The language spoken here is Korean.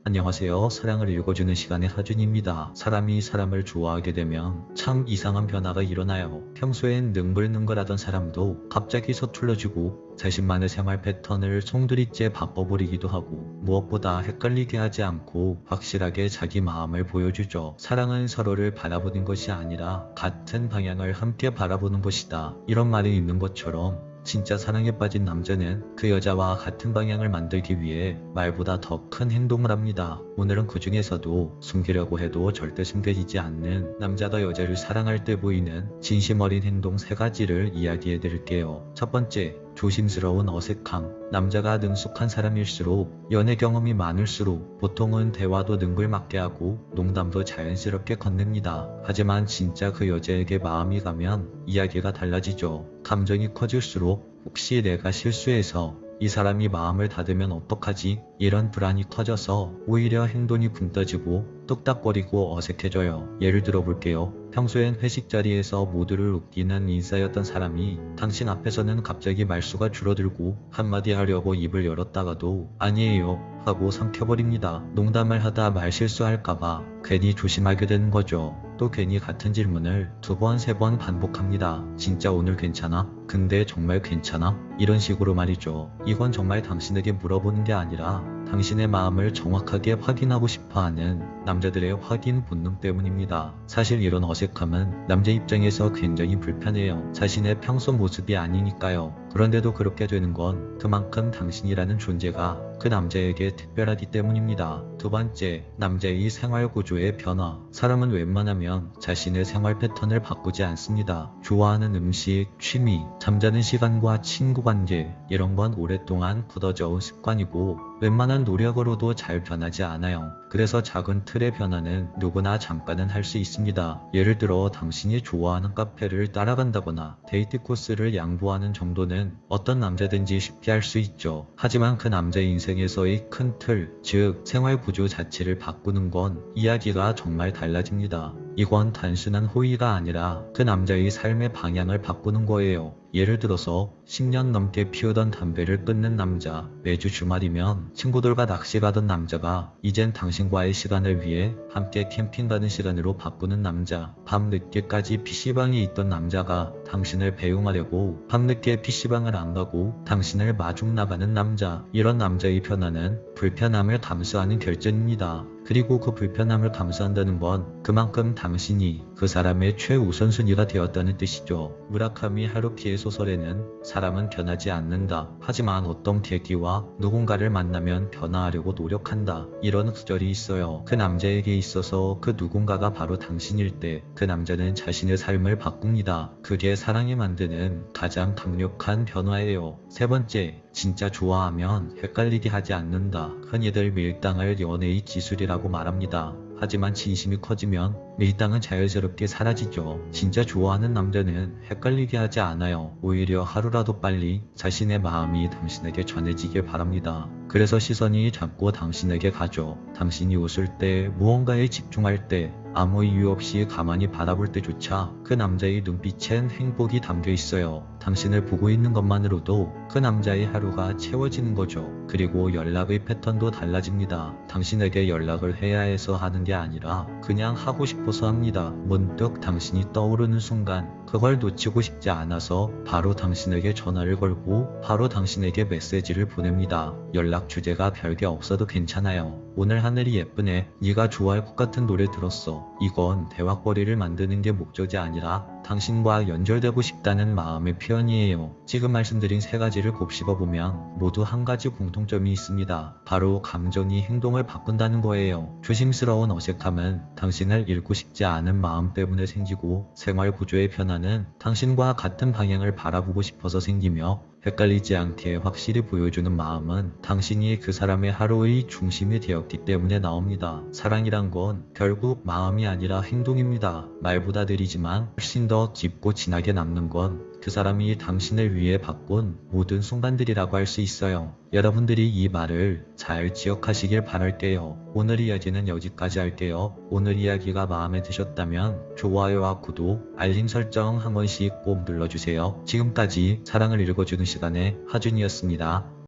안녕하세요. 사랑을 읽어주는 시간의 하준입니다. 사람이 사람을 좋아하게 되면 참 이상한 변화가 일어나요. 평소엔 능글능글하던 사람도 갑자기 서툴러지고 자신만의 생활 패턴을 송두리째 바꿔버리기도 하고 무엇보다 헷갈리게 하지 않고 확실하게 자기 마음을 보여주죠. 사랑은 서로를 바라보는 것이 아니라 같은 방향을 함께 바라보는 것이다. 이런 말이 있는 것처럼 진짜 사랑에 빠진 남자는 그 여자와 같은 방향을 만들기 위해 말보다 더 큰 행동을 합니다. 오늘은 그 중에서도 숨기려고 해도 절대 숨겨지지 않는 남자가 여자를 사랑할 때 보이는 진심 어린 행동 3가지를 이야기해 드릴게요. 첫 번째, 조심스러운 어색함. 남자가 능숙한 사람일수록 연애 경험이 많을수록 보통은 대화도 능글맞게 하고 농담도 자연스럽게 건넵니다. 하지만 진짜 그 여자에게 마음이 가면 이야기가 달라지죠. 감정이 커질수록 혹시 내가 실수해서 이 사람이 마음을 닫으면 어떡하지? 이런 불안이 커져서 오히려 행동이 붕 떠지고 뚝딱거리고 어색해져요. 예를 들어 볼게요. 평소엔 회식 자리에서 모두를 웃기는 인싸였던 사람이 당신 앞에서는 갑자기 말수가 줄어들고 한마디 하려고 입을 열었다가도 아니에요 하고 삼켜버립니다. 농담을 하다 말실수할까봐 괜히 조심하게 되는 거죠. 또 괜히 같은 질문을 2번, 3번 반복합니다. 진짜 오늘 괜찮아? 근데 정말 괜찮아? 이런 식으로 말이죠. 이건 정말 당신에게 물어보는 게 아니라 당신의 마음을 정확하게 확인하고 싶어하는 남자들의 확인 본능 때문입니다. 사실 이런 어색함은 남자 입장에서 굉장히 불편해요. 자신의 평소 모습이 아니니까요. 그런데도 그렇게 되는 건 그만큼 당신이라는 존재가 그 남자에게 특별하기 때문입니다. 두 번째, 남자의 생활 구조의 변화. 사람은 웬만하면 자신의 생활 패턴을 바꾸지 않습니다. 좋아하는 음식, 취미, 잠자는 시간과 친구 관계, 이런 건 오랫동안 굳어져 온 습관이고 웬만한 노력으로도 잘 변하지 않아요. 그래서 작은 틀의 변화는 누구나 잠깐은 할 수 있습니다. 예를 들어 당신이 좋아하는 카페를 따라간다거나 데이트 코스를 양보하는 정도는 어떤 남자든지 쉽게 할 수 있죠. 하지만 그 남자의 인생에서의 큰 틀, 즉 생활 구조 자체를 바꾸는 건 이야기가 정말 달라집니다. 이건 단순한 호의가 아니라 그 남자의 삶의 방향을 바꾸는 거예요. 예를 들어서 10년 넘게 피우던 담배를 끊는 남자, 매주 주말이면 친구들과 낚시 가던 남자가 이젠 당신과의 시간을 위해 함께 캠핑 가는 시간으로 바꾸는 남자, 밤 늦게까지 PC방에 있던 남자가 당신을 배웅하려고 밤늦게 PC방을 안 가고 당신을 마중 나가는 남자. 이런 남자의 변화는 불편함을 감수하는 결정입니다. 그리고 그 불편함을 감수한다는 건 그만큼 당신이 그 사람의 최우선순위가 되었다는 뜻이죠. 무라카미 하루키의 소설에는 사람은 변하지 않는다. 하지만 어떤 계기와 누군가를 만나면 변화하려고 노력한다. 이런 구절이 있어요. 그 남자에게 있어서 그 누군가가 바로 당신일 때 그 남자는 자신의 삶을 바꿉니다. 그게 사랑이 만드는 가장 강력한 변화예요. 세 번째, 진짜 좋아하면 헷갈리게 하지 않는다. 흔히들 밀당을 연애의 기술이라고 말합니다. 하지만 진심이 커지면 밀당은 자연스럽게 사라지죠. 진짜 좋아하는 남자는 헷갈리게 하지 않아요. 오히려 하루라도 빨리 자신의 마음이 당신에게 전해지길 바랍니다. 그래서 시선이 자꾸 당신에게 가죠. 당신이 웃을 때, 무언가에 집중할 때, 아무 이유 없이 가만히 바라볼 때조차 그 남자의 눈빛엔 행복이 담겨 있어요. 당신을 보고 있는 것만으로도 그 남자의 하루가 채워지는 거죠. 그리고 연락의 패턴도 달라집니다. 당신에게 연락을 해야 해서 하는 게 아니라 그냥 하고 싶어서 합니다. 문득 당신이 떠오르는 순간 그걸 놓치고 싶지 않아서 바로 당신에게 전화를 걸고 바로 당신에게 메시지를 보냅니다. 연락 주제가 별게 없어도 괜찮아요. 오늘 하늘이 예쁘네. 네가 좋아할 것 같은 노래 들었어. 이건 대화거리를 만드는 게 목적이 아니라 당신과 연결되고 싶다는 마음의 표현이에요. 지금 말씀드린 3가지를 곱씹어보면 모두 한 가지 공통점이 있습니다. 바로 감정이 행동을 바꾼다는 거예요. 조심스러운 어색함은 당신을 잃고 싶지 않은 마음 때문에 생기고 생활 구조의 변화는 당신과 같은 방향을 바라보고 싶어서 생기며 헷갈리지 않게 확실히 보여주는 마음은 당신이 그 사람의 하루의 중심이 되었기 때문에 나옵니다. 사랑이란 건 결국 마음이 아니라 행동입니다. 말보다 느리지만 훨씬 더 깊고 진하게 남는 건 그 사람이 당신을 위해 바꾼 모든 순간들이라고 할 수 있어요. 여러분들이 이 말을 잘 기억하시길 바랄게요. 오늘 이야기는 여기까지 할게요. 오늘 이야기가 마음에 드셨다면 좋아요와 구독, 알림 설정 한 번씩 꼭 눌러주세요. 지금까지 사랑을 읽어주는 시간의 하준이었습니다.